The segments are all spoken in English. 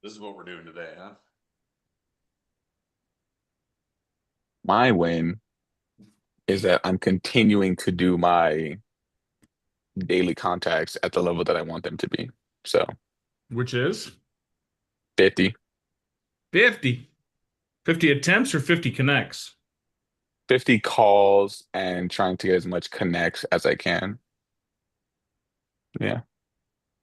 This is what we're doing today, huh? My win is that I'm continuing to do my daily contacts at the level that I want them to be. So Which is 50, 50. 50 attempts or 50 connects? 50 calls and trying to get as much connects as I can. Yeah.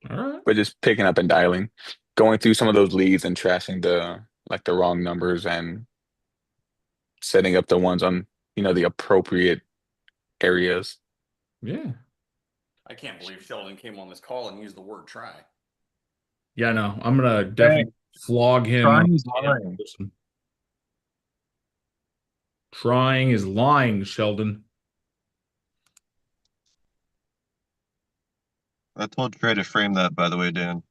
All right. But just picking up and dialing, going through some of those leads and trashing the wrong numbers and setting up the ones on, the appropriate areas. Yeah. I can't believe Sheldon came on this call and used the word try. Yeah, no, I'm gonna Hey, definitely flog him on trying is his lying. listen. Trying is lying, Sheldon. I told Trey to frame that, by the way, Dan.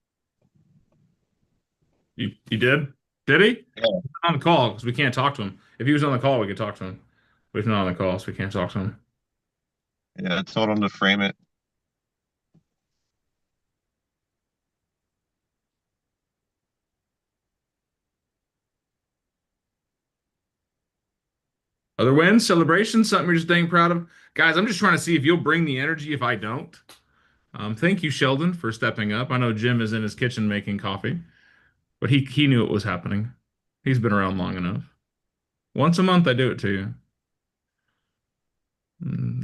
You did? Did he? Yeah. On the call, because we can't talk to him. If he was on the call, we could talk to him. But he's not on the call, so we can't talk to him. Yeah, I told him to frame it. Other wins, celebrations, something you're just dang proud of? Guys, I'm just trying to see if you'll bring the energy if I don't. Thank you, Sheldon, for stepping up. I know Jim is in his kitchen making coffee, but he knew it was happening. He's been around long enough. Once a month, I do it to you.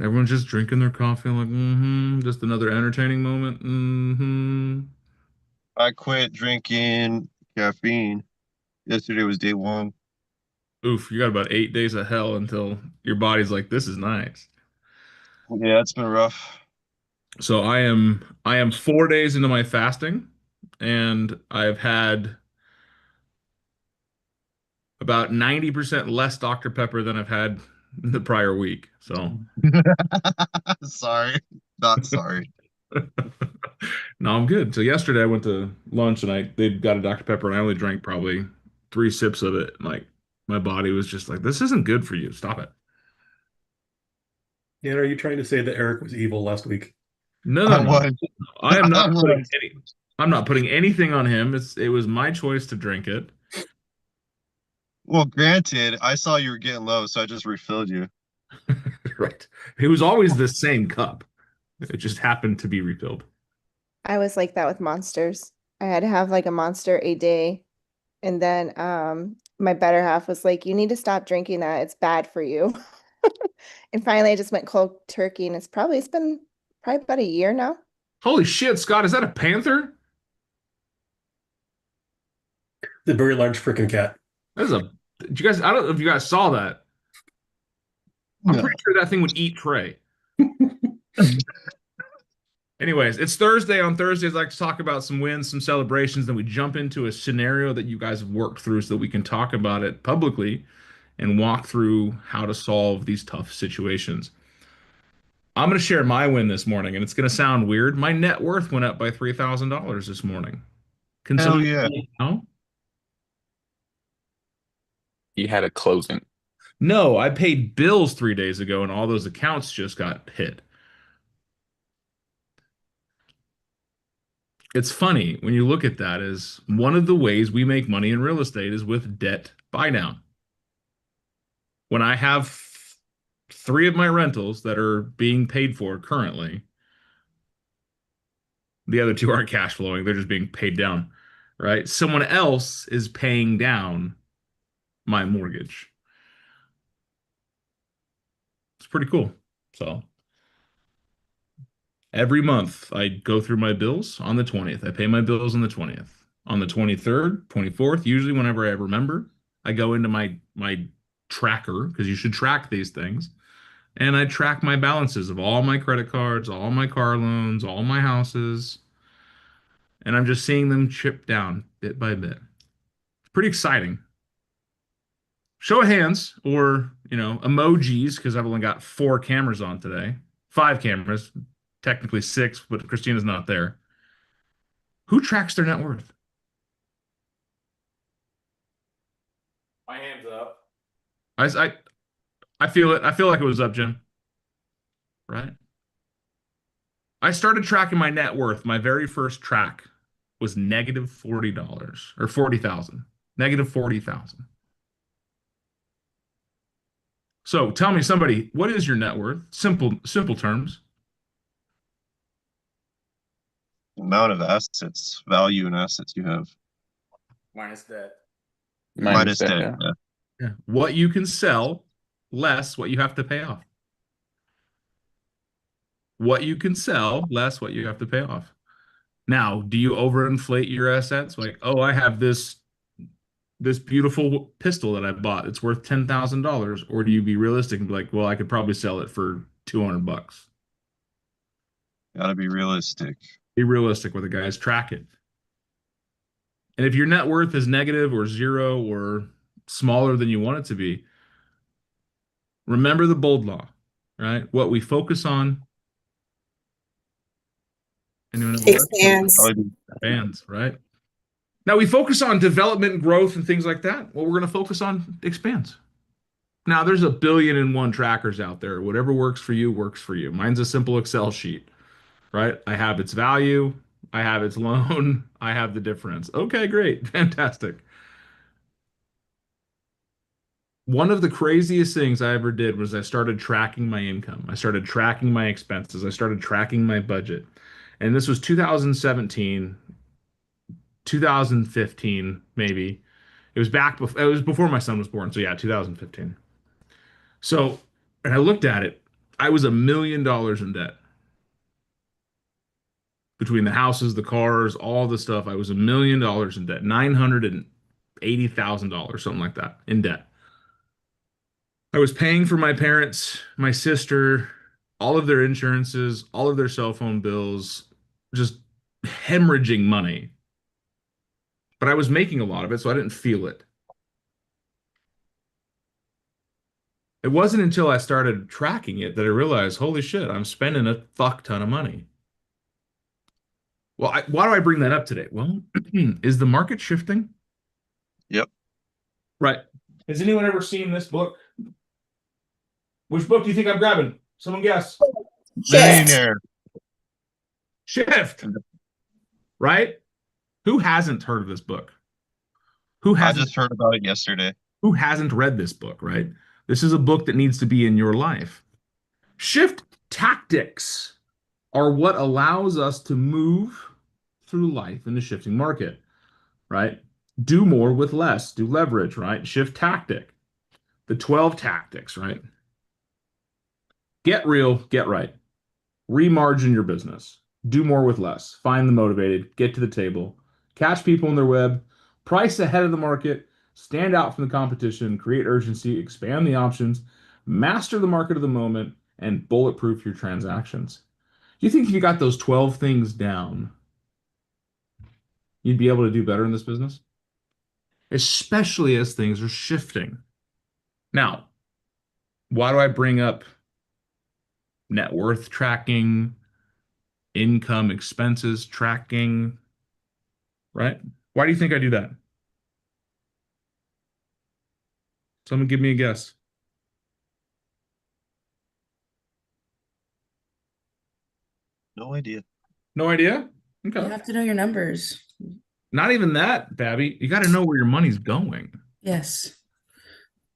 Everyone's just drinking their coffee, like, just another entertaining moment. I quit drinking caffeine. Yesterday was day one. Oof, you got about 8 days of hell until your body's like, this is nice. Yeah, it's been rough. So I am 4 days into my fasting, and I've had about 90% less Dr. Pepper than I've had the prior week. So Sorry. Not sorry. no, I'm good. So yesterday I went to lunch and they got a Dr. Pepper and I only drank probably 3 sips of it. Like my body was just like, this isn't good for you. Stop it. Dan, are you trying to say that Eric was evil last week? No, no, I no. was. I am I not putting was. I'm not putting anything on him. It was my choice to drink it. Well, granted, I saw you were getting low, so I just refilled you. Right. It was always the same cup. It just happened to be refilled. I was like that with monsters. I had to have like a monster a day. And then my better half was like, you need to stop drinking that. It's bad for you. And finally I just went cold turkey and it's been probably about a year now. Holy shit, Scott, is that a panther? The very large freaking cat. That is a did you guys I don't know if you guys saw that. I'm No. pretty sure that thing would eat Trey. Anyways, it's Thursday. On Thursdays, I like to talk about some wins, some celebrations. Then we jump into a scenario that you guys have worked through so that we can talk about it publicly and walk through how to solve these tough situations. I'm going to share my win this morning, and it's going to sound weird. My net worth went up by $3,000 this morning. Can Hell someone yeah. know? You had a closing. No, I paid bills 3 days ago, and all those accounts just got hit. It's funny when you look at that as one of the ways we make money in real estate is with debt buy down. When I have three of my rentals that are being paid for currently, the other two aren't cash flowing, they're just being paid down, right? Someone else is paying down my mortgage. It's pretty cool. So every month I go through my bills on the 20th. I pay my bills on the 20th. On the 23rd, 24th, usually whenever I remember, I go into my tracker because you should track these things. And I track my balances of all my credit cards, all my car loans, all my houses, and I'm just seeing them chip down bit by bit. It's pretty exciting. Show of hands or, emojis because I've only got 4 cameras on today. 5 cameras, technically 6, but Christina's not there. Who tracks their net worth? My hand's up. I, I, I feel it. I feel like it was up, Jim. Right? I started tracking my net worth, my very first track was negative $40 or 40,000, negative 40,000. So tell me, somebody, what is your net worth? Simple terms. Amount of assets, value and assets you have. Minus debt. Minus that, debt. yeah. Yeah. Yeah. What you can sell less what you have to pay off. What you can sell less what you have to pay off. Now, do you overinflate your assets? Like, oh, I have this beautiful pistol that I bought. It's worth $10,000. Or do you be realistic and be like, well, I could probably sell it for $200? Gotta be realistic. Be realistic with the guys. Track it. And if your net worth is negative or zero or smaller than you want it to be, remember the bold law, right? What we focus on. Anyone know what? Expands. Probably be Expands, right? Now we focus on development and growth and things like that. What we're going to focus on expands. Now there's a billion and one trackers out there. Whatever works for you works for you. Mine's a simple Excel sheet, right? I have its value, I have its loan, I have the difference. Okay, great. Fantastic. One of the craziest things I ever did was I started tracking my income. I started tracking my expenses. I started tracking my budget. And this was 2017, 2015, maybe. It was it was before my son was born. So yeah, 2015. So, and I looked at it, I was $1 million in debt. Between the houses, the cars, all the stuff, I was $1 million in debt, $980,000, something like that, in debt. I was paying for my parents, my sister, all of their insurances, all of their cell phone bills, just hemorrhaging money. But I was making a lot of it, so I didn't feel it. It wasn't until I started tracking it that I realized, holy shit, I'm spending a fuck ton of money. Well, why do I bring that up today? Well, is the market shifting? Yep. Right. Has anyone ever seen this book? Which book do you think I'm grabbing? Someone guess. millionaire. Shift. Right? Who hasn't heard of this book? Who I hasn't just heard about it yesterday. who hasn't read this book, right? This is a book that needs to be in your life. Shift tactics are what allows us to move through life in the shifting market, right? Do more with less, do leverage, right? Shift tactic. The 12 tactics, right? Get real, get right. Remargin your business. Do more with less. Find the motivated, get to the table, catch people in their web, price ahead of the market, stand out from the competition, create urgency, expand the options, master the market of the moment, and bulletproof your transactions. Do you think if you got those 12 things down, you'd be able to do better in this business? Especially as things are shifting. Now, why do I bring up net worth tracking, income expenses tracking, right? Why do you think I do that? Someone give me a guess. No idea. No idea? You Okay. have to know your numbers. Not even that, Babby. You got to know where your money's going. Yes.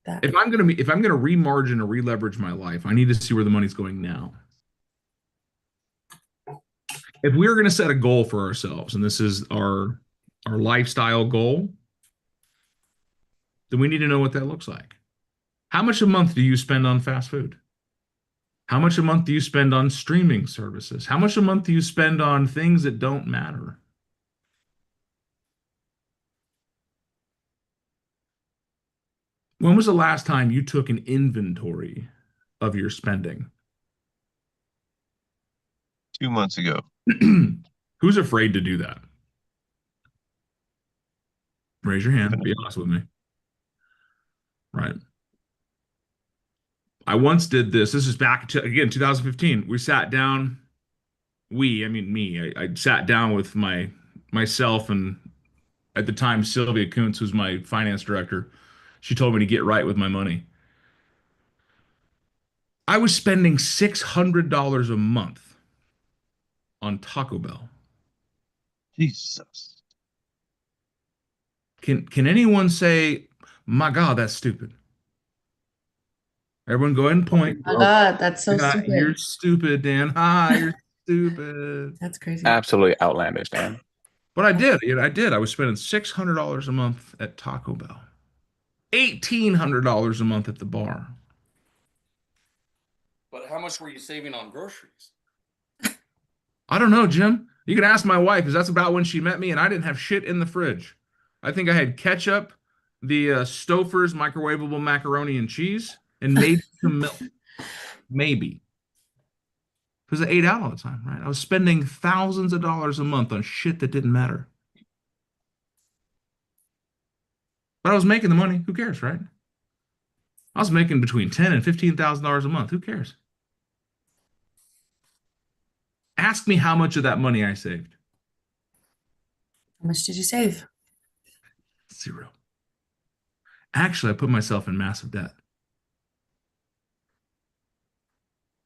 That. If I'm gonna remargin or re-leverage my life, I need to see where the money's going now. If we're gonna set a goal for ourselves, and this is our lifestyle goal, then we need to know what that looks like. How much a month do you spend on fast food? How much a month do you spend on streaming services? How much a month do you spend on things that don't matter? When was the last time you took an inventory of your spending? 2 months ago. Who's afraid to do that? Raise your hand. Be honest with me. Right. I once did this. This is back to, again, 2015. We sat down. I mean me. I sat down with myself and at the time Sylvia Kuntz, who's my finance director. She told me to get right with my money. I was spending $600 a month on Taco Bell. Jesus. Can anyone say, my God, that's stupid? Everyone go ahead and point. Oh my God, that's so Yeah, you're stupid. stupid, Dan. Ha, you're stupid. That's crazy. Absolutely outlandish, Dan. But I did. I did. I was spending $600 a month at Taco Bell, $1,800 a month at the bar. But how much were you saving on groceries? I don't know, Jim. You can ask my wife, because that's about when she met me, and I didn't have shit in the fridge. I think I had ketchup, the Stouffer's microwavable macaroni and cheese, and maybe some milk. Maybe. Because I ate out all the time, right? I was spending thousands of dollars a month on shit that didn't matter. But I was making the money. Who cares, right? I was making between $10,000 and $15,000 a month. Who cares? Ask me how much of that money I saved. How much did you save? 0. Actually, I put myself in massive debt.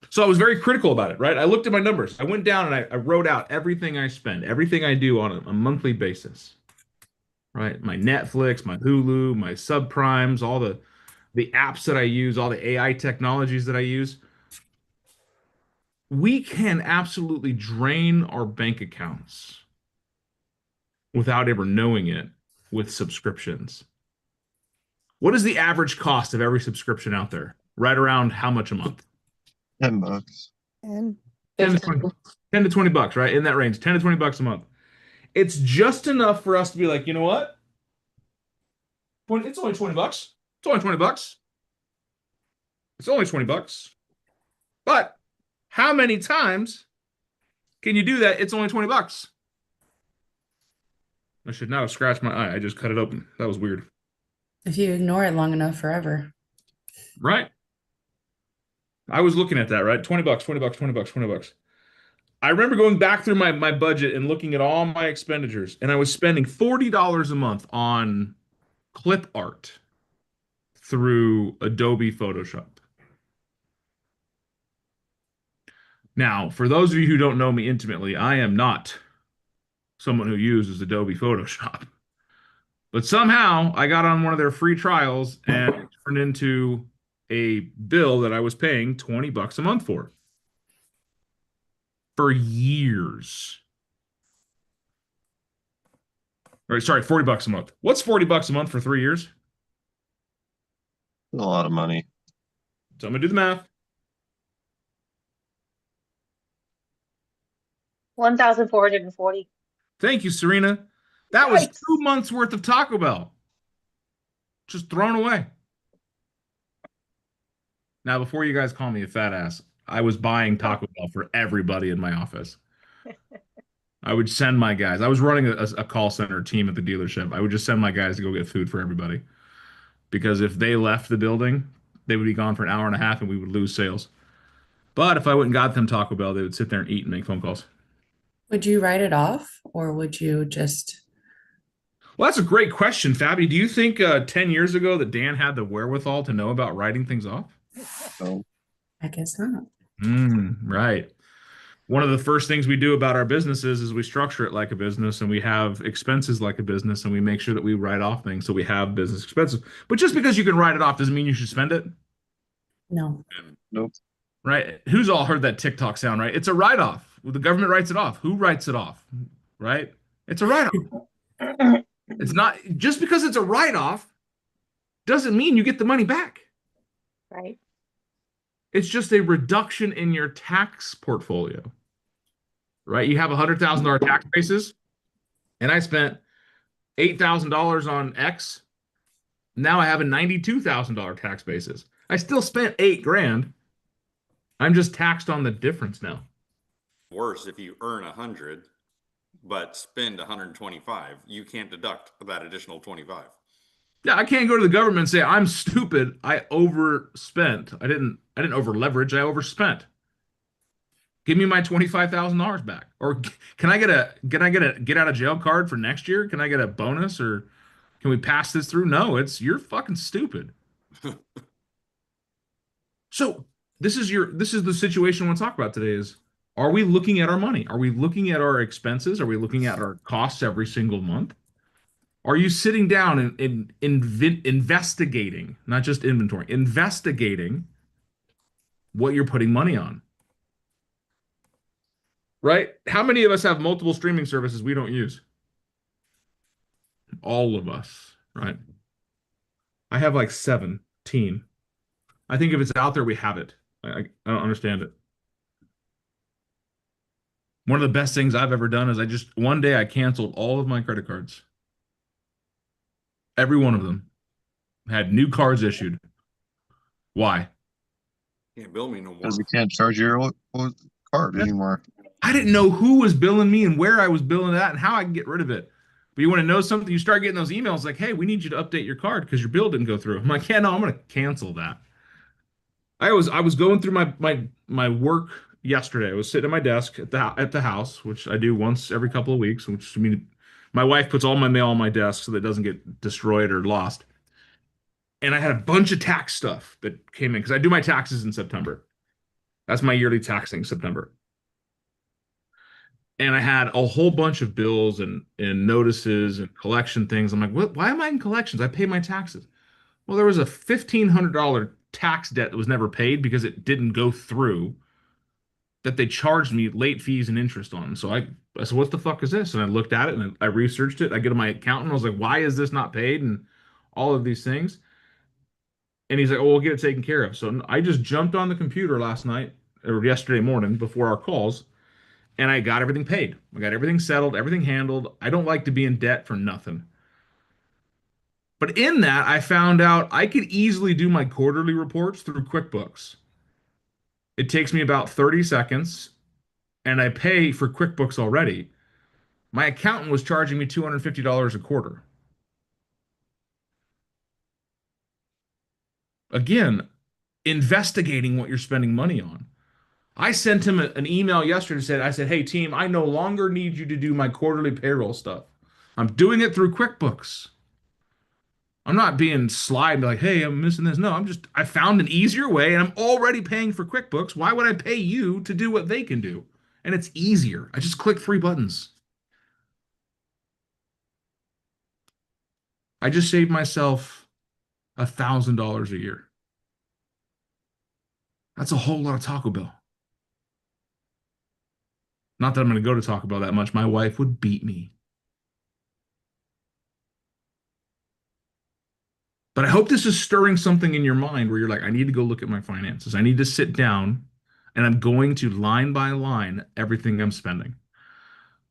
So I was very critical about it, right? I looked at my numbers. I went down and I wrote out everything I spend, everything I do on a monthly basis, right? My Netflix, my Hulu, my subprimes, all the apps that I use, all the AI technologies that I use. We can absolutely drain our bank accounts without ever knowing it with subscriptions. What is the average cost of every subscription out there? Right around how much a month? $10. And 10 to 20, 10 to 20 bucks, right? In that range, 10 to 20 bucks a month. It's just enough for us to be like, you know what? It's only 20 bucks. It's only 20 bucks. It's only 20 bucks. But how many times can you do that? It's only 20 bucks. I should not have scratched my eye. I just cut it open. That was weird. If you ignore it long enough, forever. Right. I was looking at that, right? 20 bucks, 20 bucks, 20 bucks, 20 bucks. I remember going back through my budget and looking at all my expenditures, and I was spending $40 a month on clip art through Adobe Photoshop. Now, for those of you who don't know me intimately, I am not someone who uses Adobe Photoshop. But somehow I got on one of their free trials and it turned into a bill that I was paying 20 bucks a month for years. Or sorry, 40 bucks a month. What's 40 bucks a month for 3 years? A lot of money. So I'm gonna do the math. 1,440. Thank you, Serena. That was Yikes. 2 months worth of Taco Bell. Just thrown away. Now, before you guys call me a fat ass, I was buying Taco Bell for everybody in my office. I would send my guys. I was running a call center team at the dealership. I would just send my guys to go get food for everybody. Because if they left the building, they would be gone for an hour and a half and we would lose sales. But if I went and got them Taco Bell, they would sit there and eat and make phone calls. Would you write it off or would you just? Well, that's a great question, Fabi. Do you think 10 years ago that Dan had the wherewithal to know about writing things off? So I guess not. Right. One of the first things we do about our businesses is we structure it like a business and we have expenses like a business and we make sure that we write off things so we have business expenses. But just because you can write it off doesn't mean you should spend it. No. nope. Right? Who's all heard that TikTok sound, right? It's a write-off. The government writes it off. Who writes it off? Right? It's a write-off. It's not just because it's a write-off doesn't mean you get the money back. Right. It's just a reduction in your tax portfolio. Right? You have $100,000 tax basis, and I spent $8,000 on X. Now I have a $92,000 tax basis. I still spent $8,000. I'm just taxed on the difference now. Worse, if you earn 100, but spend 125, you can't deduct that additional 25. Yeah, I can't go to the government and say I'm stupid. I overspent. I didn't over leverage. I overspent. Give me my $25,000 back. Or can I get a get out of jail card for next year? Can I get a bonus or can we pass this through? No, you're fucking stupid. So this is the situation I want to talk about today is, are we looking at our money? Are we looking at our expenses? Are we looking at our costs every single month? Are you sitting down and investigating, not just inventory, investigating what you're putting money on? Right? How many of us have multiple streaming services we don't use? All of us, right? I have like 17. I think if it's out there, we have it. I don't understand it. One of the best things I've ever done is one day I canceled all of my credit cards. Every one of them had new cards issued. Why? Can't bill me no more. Because we can't charge your old card anymore. I didn't know who was billing me and where I was billing that and how I can get rid of it. But you want to know something? You start getting those emails like, hey, we need you to update your card because your bill didn't go through. I'm like, yeah, no, I'm going to cancel that. I was going through my work yesterday. I was sitting at my desk at the house, which I do once every couple of weeks, which I mean, my wife puts all my mail on my desk so that it doesn't get destroyed or lost. And I had a bunch of tax stuff that came in because I do my taxes in September. That's my yearly taxing, September. And I had a whole bunch of bills and notices and collection things. I'm like, what? Why am I in collections? I pay my taxes. Well, there was a $1,500 tax debt that was never paid because it didn't go through, that they charged me late fees and interest on. So I said, what the fuck is this? And I looked at it and I researched it. I get to my accountant. I was like, why is this not paid? And all of these things. And he's like, oh, we'll get it taken care of. So I just jumped on the computer last night or yesterday morning before our calls, and I got everything paid. I got everything settled, everything handled. I don't like to be in debt for nothing. But in that, I found out I could easily do my quarterly reports through QuickBooks. It takes me about 30 seconds, and I pay for QuickBooks already. My accountant was charging me $250 a quarter. Again, investigating what you're spending money on. I sent him an email yesterday. I said, hey, team, I no longer need you to do my quarterly payroll stuff. I'm doing it through QuickBooks. I'm not being sly and be like, hey, I'm missing this. No, I found an easier way and I'm already paying for QuickBooks. Why would I pay you to do what they can do? And it's easier. I just click 3 buttons. I just saved myself $1,000 a year. That's a whole lot of Taco Bell. Not that I'm going to go to Taco Bell that much. My wife would beat me. But I hope this is stirring something in your mind where you're like, I need to go look at my finances. I need to sit down and I'm going to line by line everything I'm spending.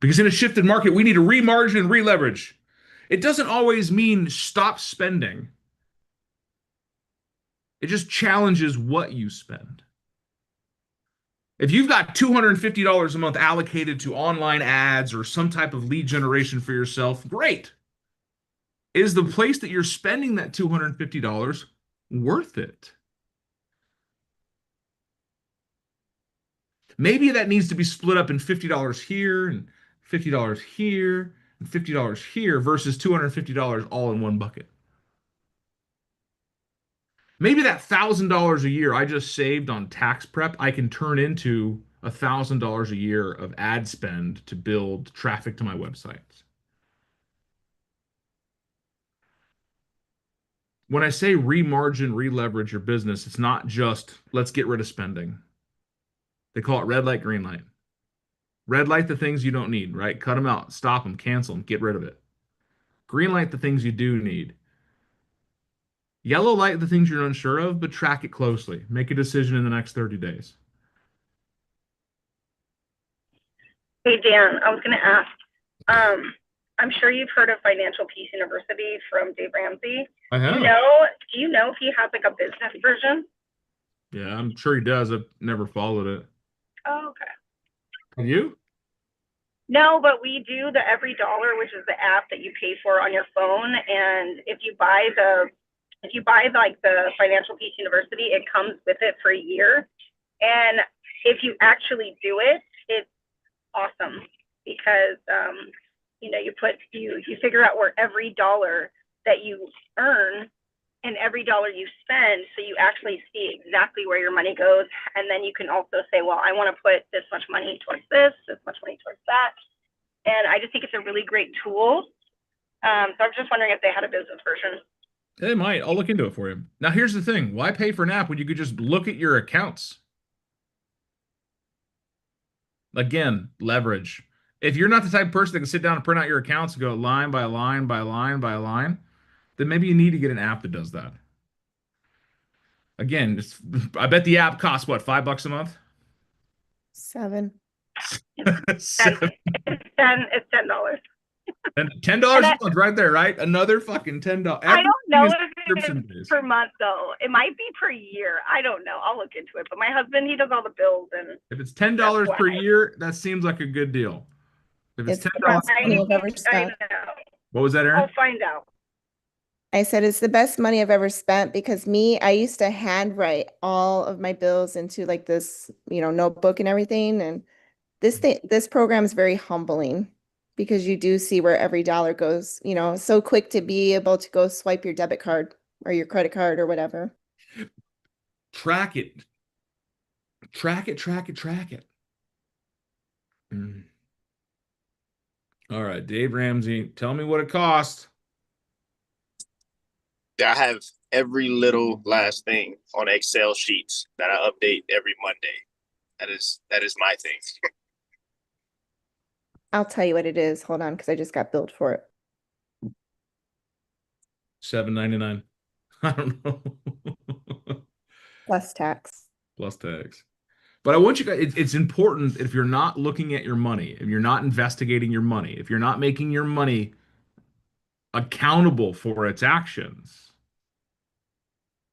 Because in a shifted market, we need to remargin and re-leverage. It doesn't always mean stop spending. It just challenges what you spend. If you've got $250 a month allocated to online ads or some type of lead generation for yourself, great. Is the place that you're spending that $250 worth it? Maybe that needs to be split up in $50 here and $50 here and $50 here versus $250 all in one bucket. Maybe that $1,000 a year I just saved on tax prep, I can turn into $1,000 a year of ad spend to build traffic to my websites. When I say remargin, re-leverage your business, it's not just let's get rid of spending. They call it red light, green light. Red light the things you don't need, right? Cut them out, stop them, cancel them, get rid of it. Green light the things you do need. Yellow light the things you're unsure of, but track it closely. Make a decision in the next 30 days. Hey, Dan, I was going to ask, I'm sure you've heard of Financial Peace University from Dave Ramsey. I have. Do you know if he has like a business version? Yeah, I'm sure he does. I've never followed it. Oh, okay. Have you? No, but we do the Every Dollar, which is the app that you pay for on your phone. And if you buy like the Financial Peace University, it comes with it for a year. And if you actually do it, it's awesome because you figure out where every dollar that you earn and every dollar you spend, so you actually see exactly where your money goes. And then you can also say, well, I want to put this much money towards this much money towards that. And I just think it's a really great tool So I'm just wondering if they had a business version. They might. I'll look into it for you. Now, here's the thing. Why pay for an app when you could just look at your accounts? Again, leverage. If you're not the type of person that can sit down and print out your accounts and go line by line by line by line, then maybe you need to get an app that does that. Again, I bet the app costs what, $5 a month? 7. It's $10. And $10 a month right there, right? Another fucking $10. I don't know if subscription it's base. per month though. It might be per year. I don't know. I'll look into it. But my husband, he does all the bills and If it's $10 That's per why. year, that seems like a good deal. If it's It's the $10, best money I've ever I spent. know. what was that, Aaron? I'll find out. I said it's the best money I've ever spent because I used to handwrite all of my bills into like this, notebook and everything. And this program is very humbling because you do see where every dollar goes, so quick to be able to go swipe your debit card or your credit card or whatever. Track it. Track it. All right, Dave Ramsey, tell me what it cost. I have every little last thing on Excel sheets that I update every Monday. That is my thing. I'll tell you what it is. Hold on, because I just got billed for it. $7.99. I don't know. Plus tax. Plus tax. But I want you guys, it's important if you're not looking at your money, if you're not investigating your money, if you're not making your money accountable for its actions,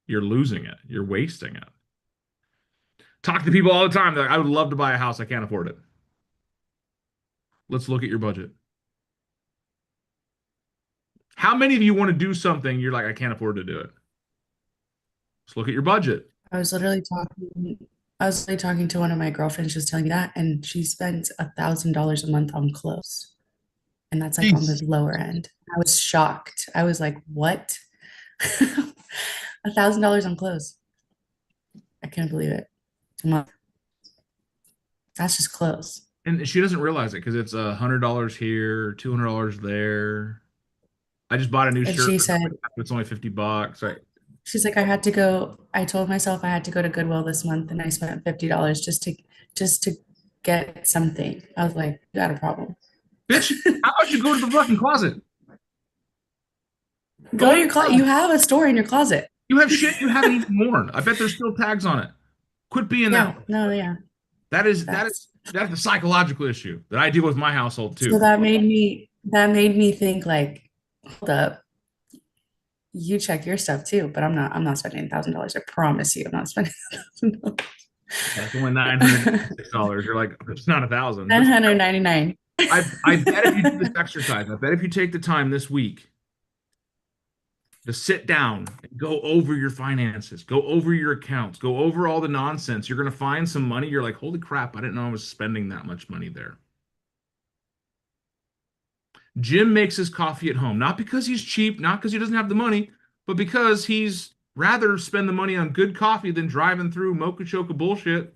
you're losing it. You're wasting it. Talk to people all the time. They're like, I would love to buy a house. I can't afford it. Let's look at your budget. How many of you want to do something you're like, I can't afford to do it? Let's look at your budget. I was literally talking to one of my girlfriends, just telling me that, and she spends $1,000 a month on clothes. And that's like on the lower end. I was shocked. I was like, what? $1,000 on clothes. I can't believe it. A month. That's just clothes. And she doesn't realize it because it's $100 here, $200 there. I just bought a new And shirt. she said, It's only $50. Right. she's like, I told myself I had to go to Goodwill this month and I spent $50 just to get something. I was like, you got a problem. Bitch, how about you go to the fucking closet? Go to your closet. You have a store in your closet. You have shit you haven't even worn. I bet there's still tags on it. Quit being Yeah, that. no, yeah. That's a psychological issue that I deal with my household too. So that made me think like, hold up. You check your stuff too, but I'm not spending $1,000. I promise you, I'm not spending $1,000. That's only $906. You're like, it's not $1,000. $999. I bet if you do this exercise, I bet if you take the time this week to sit down and go over your finances, go over your accounts, go over all the nonsense, you're going to find some money. You're like, holy crap, I didn't know I was spending that much money there. Jim makes his coffee at home, not because he's cheap, not because he doesn't have the money, but because he's rather spend the money on good coffee than driving through Mocha Choca bullshit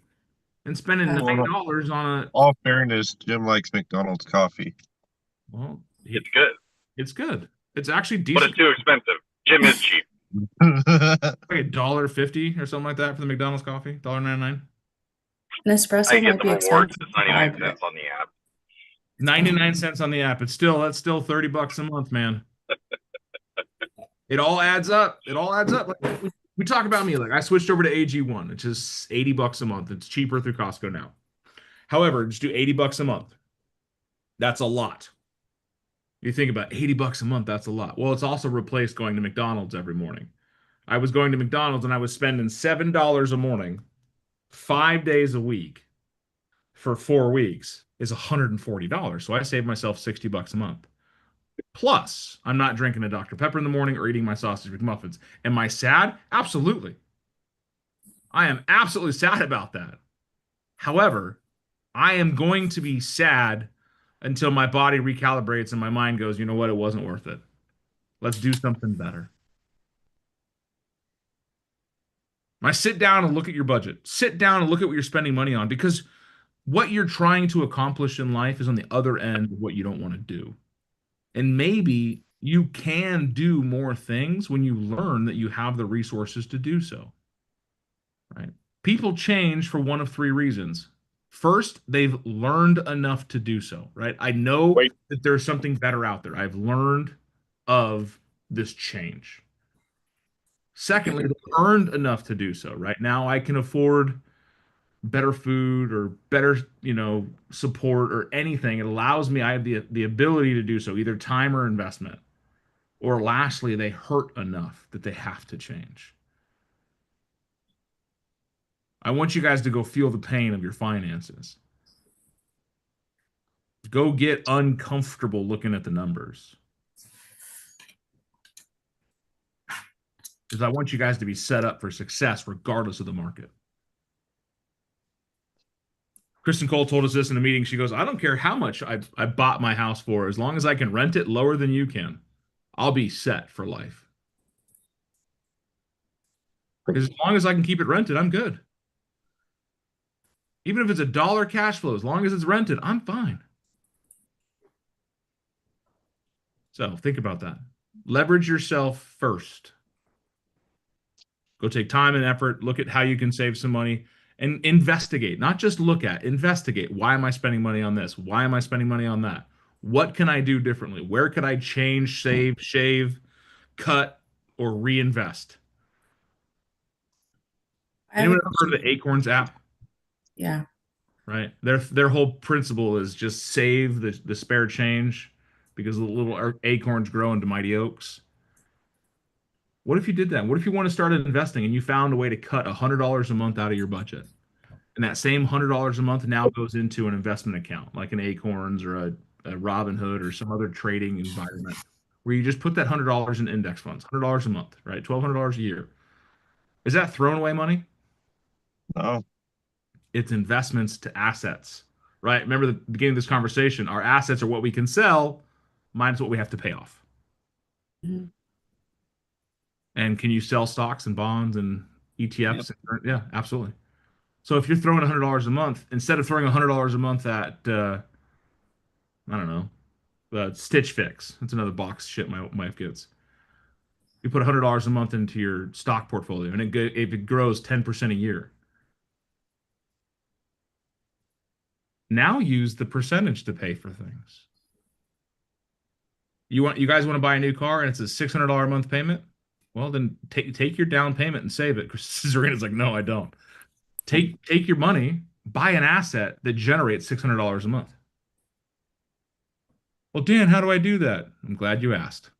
and spending $9 on a. All fairness, Jim likes McDonald's coffee. Well, It's good, it's good. It's actually but decent. it's too expensive. Jim is cheap. Like $1.50 or something like that for the McDonald's coffee. $1.99. An espresso I get might the be rewards. expensive. It's 99 cents on the app. 99 cents on the app. That's still $30 a month, man. It all adds up. It all adds up. Like, we talk about me. Like I switched over to AG1, which is $80 a month. It's cheaper through Costco now. However, just do $80 a month. That's a lot. You think about $80 a month, that's a lot. Well, it's also replaced going to McDonald's every morning. I was going to McDonald's and I was spending $7 a morning, 5 days a week for 4 weeks is $140. So I saved myself $60 a month. Plus, I'm not drinking a Dr. Pepper in the morning or eating my sausage McMuffins. Am I sad? Absolutely. I am absolutely sad about that. However, I am going to be sad until my body recalibrates and my mind goes, you know what? It wasn't worth it. Let's do something better. I sit down and look at your budget. Sit down and look at what you're spending money on, because what you're trying to accomplish in life is on the other end of what you don't want to do. And maybe you can do more things when you learn that you have the resources to do so. Right? People change for one of three reasons. First, they've learned enough to do so, right? I know Wait. that there's something better out there. I've learned of this change. Secondly, they've earned enough to do so, right? Now I can afford better food or better, support or anything. It allows me, I have the ability to do so, either time or investment. Or lastly, they hurt enough that they have to change. I want you guys to go feel the pain of your finances. Go get uncomfortable looking at the numbers. Because I want you guys to be set up for success regardless of the market. Kristen Cole told us this in a meeting. She goes, I don't care how much I bought my house for, as long as I can rent it lower than you can, I'll be set for life. Because as long as I can keep it rented, I'm good. Even if it's $1 cash flow, as long as it's rented, I'm fine. So think about that. Leverage yourself first. Go take time and effort, look at how you can save some money, and investigate. Not just look at, investigate. Why am I spending money on this? Why am I spending money on that? What can I do differently? Where could I change, save, shave, cut, or reinvest? Anyone ever heard of the Acorns app? Yeah. Right. Their whole principle is just save the spare change, because the little acorns grow into mighty oaks. What if you did that? What if you want to start investing and you found a way to cut $100 a month out of your budget? And that same $100 a month now goes into an investment account, like an Acorns or a Robinhood or some other trading environment, where you just put that $100 in index funds, $100 a month, right? $1,200 a year. Is that thrown away money? No. It's investments to assets, right? Remember the beginning of this conversation, our assets are what we can sell minus what we have to pay off. Mm-hmm. And can you sell stocks and bonds and ETFs? Yep. Yeah, absolutely. So if you're throwing $100 a month, instead of throwing $100 a month at, I don't know, Stitch Fix, that's another box shit my wife gets. You put $100 a month into your stock portfolio, and if it grows 10% a year, now use the percentage to pay for things. You guys want to buy a new car and it's a $600 a month payment? Well, then take your down payment and save it. Serena's like, no, I don't. Take your money, buy an asset that generates $600 a month. Well, Dan, how do I do that? I'm glad you asked.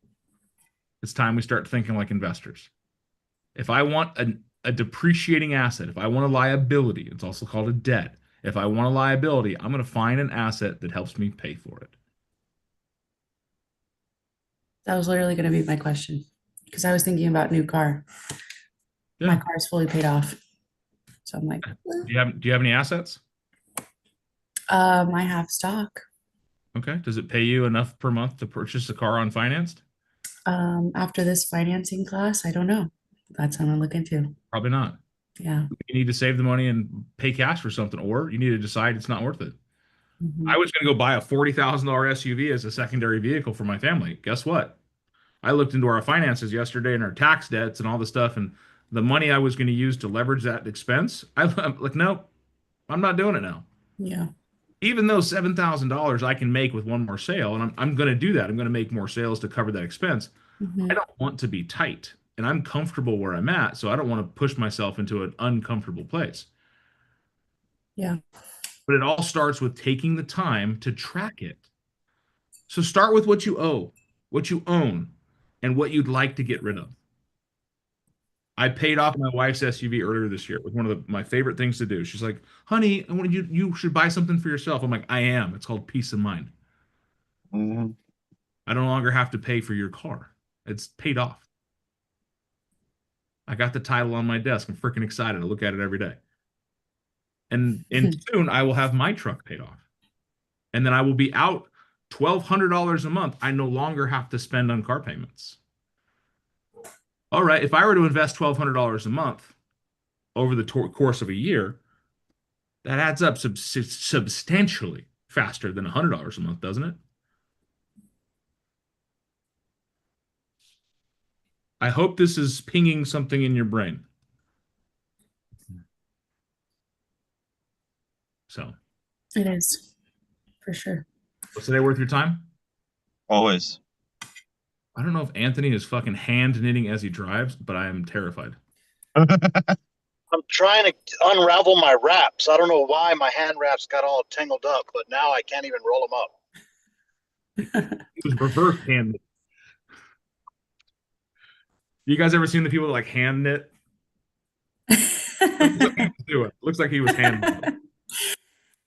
It's time we start thinking like investors. If I want a depreciating asset, if I want a liability, it's also called a debt. If I want a liability, I'm going to find an asset that helps me pay for it. That was literally going to be my question, because I was thinking about new car. Yeah. My car is fully paid off. So I'm like, do you have any assets? I have stock. Okay. Does it pay you enough per month to purchase a car unfinanced? After this financing class, I don't know. That's something to look into. Probably not. Yeah. You need to save the money and pay cash for something, or you need to decide it's not worth it. Mm-hmm. I was going to go buy a $40,000 SUV as a secondary vehicle for my family. Guess what? I looked into our finances yesterday and our tax debts and all the stuff, and the money I was going to use to leverage that expense, I'm like, nope, I'm not doing it now. Yeah. Even though $7,000 I can make with one more sale, and I'm going to do that. I'm going to make more sales to cover that expense. Mm-hmm. I don't want to be tight, and I'm comfortable where I'm at, so I don't want to push myself into an uncomfortable place. Yeah. But it all starts with taking the time to track it. So start with what you owe, what you own, and what you'd like to get rid of. I paid off my wife's SUV earlier this year with one of my favorite things to do. She's like, honey, I want you should buy something for yourself. I'm like, I am. It's called peace of mind. Mm-hmm. I no longer have to pay for your car. It's paid off. I got the title on my desk. I'm freaking excited. I look at it every day. And soon I will have my truck paid off. And then I will be out $1,200 a month. I no longer have to spend on car payments. All right, if I were to invest $1,200 a month over the course of a year, that adds up substantially faster than $100 a month, doesn't it? I hope this is pinging something in your brain. So, It is, for sure. was today worth your time? Always. I don't know if Anthony is fucking hand knitting as he drives, but I am terrified. I'm trying to unravel my wraps. I don't know why my hand wraps got all tangled up, but now I can't even roll them up. It was reverse hand knit. You guys ever seen the people that like hand knit? Looks like he was hand knit.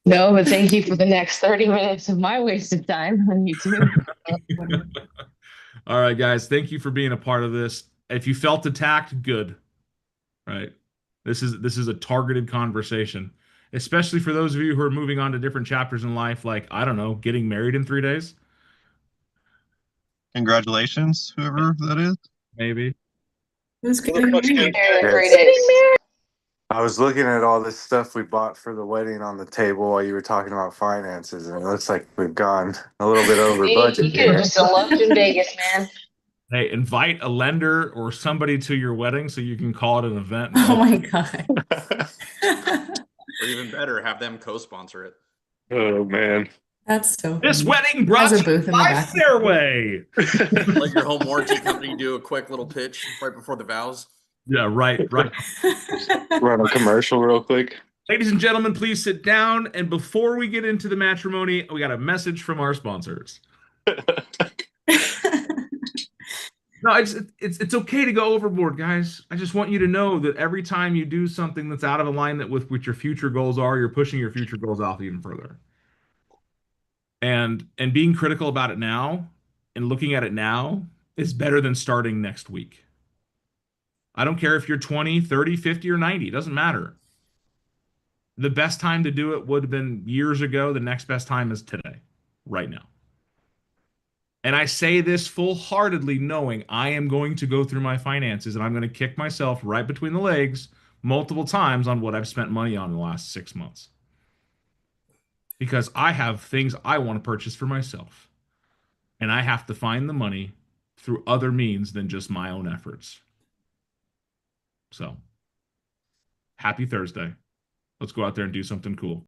No, but thank you for the next 30 minutes of my wasted time on YouTube. All right, guys. Thank you for being a part of this. If you felt attacked, good. Right. This is a targeted conversation, especially for those of you who are moving on to different chapters in life, like, I don't know, getting married in 3 days. Congratulations, whoever that is. Maybe. Who's getting married? I was looking at all this stuff we bought for the wedding on the table while you were talking about finances, and it looks like we've gone a little bit over budget You could have here. just left in Vegas, man. Hey, invite a lender or somebody to your wedding so you can call it an event. Oh my God. Or even better, have them co-sponsor it. Oh man. That's so This funny. wedding brought Has a to you booth in the by back. Stairway. Like your home warranty company do a quick little pitch right before the vows. Yeah, right. Run a commercial real quick. Ladies and gentlemen, please sit down. And before we get into the matrimony, we got a message from our sponsors. No, it's okay to go overboard, guys. I just want you to know that every time you do something that's out of alignment with what your future goals are, you're pushing your future goals off even further. And being critical about it now and looking at it now is better than starting next week. I don't care if you're 20, 30, 50, or 90. It doesn't matter. The best time to do it would have been years ago. The next best time is today, right now. And I say this full-heartedly knowing I am going to go through my finances and I'm going to kick myself right between the legs multiple times on what I've spent money on in the last 6 months. Because I have things I want to purchase for myself. And I have to find the money through other means than just my own efforts. So, happy Thursday. Let's go out there and do something cool.